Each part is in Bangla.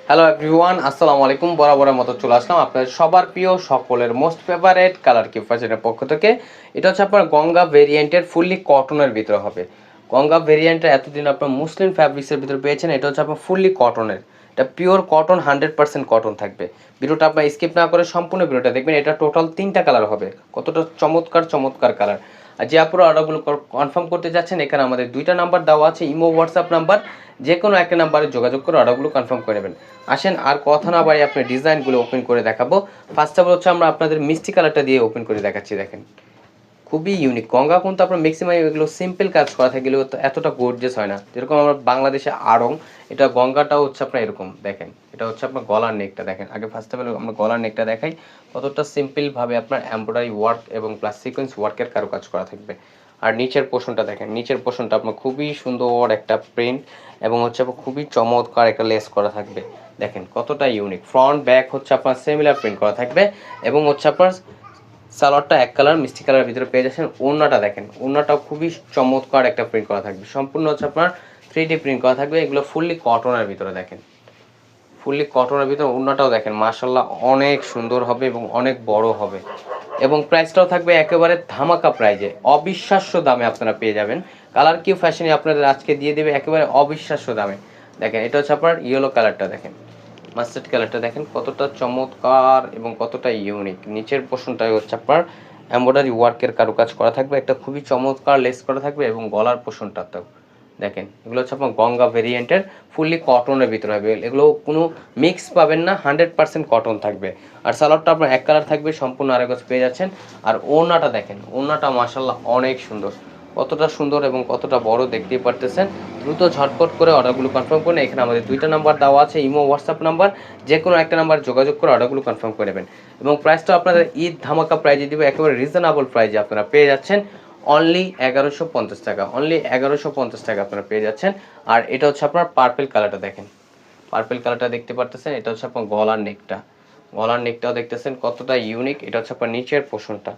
হ্যালো এভরিওয়ান, আসসালামু আলাইকুম। বরাবরের মতো চলে আসলাম আপনাদের সবার প্রিয়, সকলের মোস্ট ফেভারেট কালার কিউব ফ্যাশনের পক্ষ থেকে। এটা হচ্ছে আপনার গঙ্গা ভেরিয়েন্টের ফুললি কটনের ভিতরে হবে। গঙ্গা ভেরিয়েন্টের এতদিন আপনার মুসলিম ফ্যাব্রিক্সের ভিতরে পেয়েছেন, এটা হচ্ছে আপনার ফুললি কটনের। এটা পিওর কটন, 100% কটন থাকবে। ভিডিওটা আপনার স্কিপ না করে সম্পূর্ণ ভিডিওটা দেখবেন। এটা টোটাল 3টা কালার হবে, কতটা চমৎকার চমৎকার কালার। আর যে আপনারা অর্ডারগুলো কনফার্ম করতে যাচ্ছেন, এখানে আমাদের 2টা নাম্বার দেওয়া আছে, ইমো হোয়াটসঅ্যাপ নাম্বার। যে কোনো একটা নাম্বারে যোগাযোগ করে অর্ডারগুলো কনফার্ম করে নেবেন। আসেন আর কথা না বাড়িয়ে আপনার ডিজাইনগুলো ওপেন করে দেখাবো। ফার্স্ট অফ অল হচ্ছে আমরা আপনাদের মিষ্টি কালারটা দিয়ে ওপেন করে দেখাচ্ছি। দেখেন খুবই ইউনিক। গঙ্গা কিন্তু আপনার ম্যাক্সিমাম এগুলো সিম্পল কাজ করা থাকে, এগুলো এতটা গর্জিয়াস হয় না। যেরকম আমরা বাংলাদেশে আড়ং, এটা গঙ্গাটাও হচ্ছে আপনার এরকম। দেখেন এটা হচ্ছে আপনার গলার নেকটা দেখেন। আগে ফার্স্ট অফ অল আমরা গলার নেকটা দেখাই, কতটা সিম্পলভাবে আপনার এমব্রয়ডারি ওয়ার্ক এবং প্লাস সিকোয়েন্স ওয়ার্কের কারুকাজ করা থাকবে। আর নিচের পোর্শনটা দেখেন, নিচের পোর্শনটা আপনার খুবই সুন্দর একটা প্রিন্ট এবং হচ্ছে আপনার খুবই চমৎকার একটা লেস করা থাকবে। দেখেন কতটা ইউনিক। ফ্রন্ট ব্যাক হচ্ছে আপনার সিমিলার প্রিন্ট করা থাকবে এবং হচ্ছে আপনার সালোয়ারটা এক কালার মিষ্টি কালারের ভিতরে পেয়ে যাচ্ছেন। ওড়নাটা দেখেন, ওড়নাটাও খুবই চমৎকার একটা প্রিন্ট করা থাকবে, সম্পূর্ণ হচ্ছে আপনার 3D প্রিন্ট করা থাকবে। এগুলো ফুললি কটনের ভিতরে দেখেন, ফুললি কটনের ভিতরে। ওড়নাটাও দেখেন মাশাল্লাহ অনেক সুন্দর হবে এবং অনেক বড় হবে। এবং প্রাইসটাও থাকবে একেবারে ধামাকা প্রাইজে, অবিশ্বাস্য দামে আপনারা পেয়ে যাবেন। কালার কিউ ফ্যাশনে আপনাদের আজকে দিয়ে দেবে একেবারে অবিশ্বাস্য দামে। দেখেন এটা হচ্ছে আপনার ইয়েলো কালারটা দেখেন, মাস্টার্ড কালারটা দেখেন কতটা চমৎকার এবং কতটা ইউনিক। নিচের পোর্শনটাই হচ্ছে আপনার এমব্রয়ডারি ওয়ার্কের কারুকাজ করা থাকবে, একটা খুবই চমৎকার লেস করা থাকবে এবং গলার পোর্শনটাতেও দেখেন। এগুলো হচ্ছে আপনার গঙ্গা ভেরিয়েন্টের ফুললি কটনের ভিতরে হবে। এগুলো কোনো মিক্স পাবেন না, 100% কটন থাকবে। আর সালোয়ারটা আপনার এক কালার থাকবে, সম্পূর্ণ আরেক গজ পেয়ে যাচ্ছেন। আর ওড়নাটা দেখেন, ওড়নাটা মাশাল্লাহ অনেক সুন্দর, কতটা সুন্দর এবং কতটা বড় দেখতেই পারতেছেন। দ্রুত ঝটপট করে অর্ডারগুলো কনফার্ম করুন। এখানে আমাদের 2টা নাম্বার দেওয়া আছে, ইমো হোয়াটসঅ্যাপ নাম্বার। যে কোনো একটা নাম্বার যোগাযোগ করে অর্ডারগুলো কনফার্ম করে নেবেন। এবং প্রাইসটা আপনাদের ঈদ ধামাকা প্রাইজে দিবে, একেবারে রিজনেবল প্রাইজে আপনারা পেয়ে যাচ্ছেন। অনলি 1150 টাকা, অনলি 1150 টাকা আপনারা পেয়ে যাচ্ছেন। আর এটা হচ্ছে আপনার পার্পেল কালারটা দেখেন, পার্পেল কালারটা দেখতে পারতেছেন। এটা হচ্ছে আপনার গলার নেকটা, গলার নেকটাও দেখতেছেন কতটা ইউনিক। এটা হচ্ছে আপনার নিচের পোর্শনটা,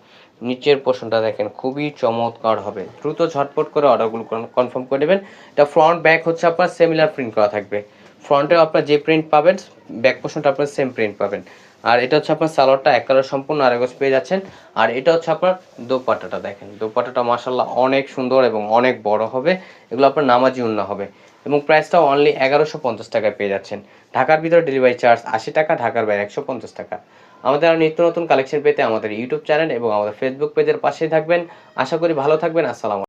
নিচের পোর্শনটা দেখেন খুবই চমৎকার হবে। দ্রুত ঝটপট করে অর্ডারগুলো কনফার্ম করে নেবেন। এটা ফ্রন্ট ব্যাক হচ্ছে আপনার সিমিলার প্রিন্ট করা থাকবে। ফ্রন্টেও আপনার যে প্রিন্ট পাবেন, ব্যাক পোর্শনটা আপনার সেম প্রিন্ট পাবেন। আর এটা হচ্ছে আপনার সালোয়ারটা এক কালার সম্পূর্ণ আরেক গজ পেয়ে যাচ্ছেন। আর এটা হচ্ছে আপনার দোপাট্টাটা দেখেন, দোপাট্টাটা মাশাল্লাহ অনেক সুন্দর এবং অনেক বড় হবে। এগুলো আপনার নামাজি উন্না হবে। এবং প্রাইসটাও অনলি 1150 টাকায় পেয়ে যাচ্ছেন। ঢাকার ভিতরে ডেলিভারি চার্জ 80 টাকা, ঢাকার বাইরে 150 টাকা। আমাদের আর নিত্য নতুন কালেকশন পেতে আমাদের ইউটিউব চ্যানেল এবং আমাদের ফেসবুক পেজের পাশেই থাকবেন। আশা করি ভালো থাকবেন। আসসালামু আলাইকুম।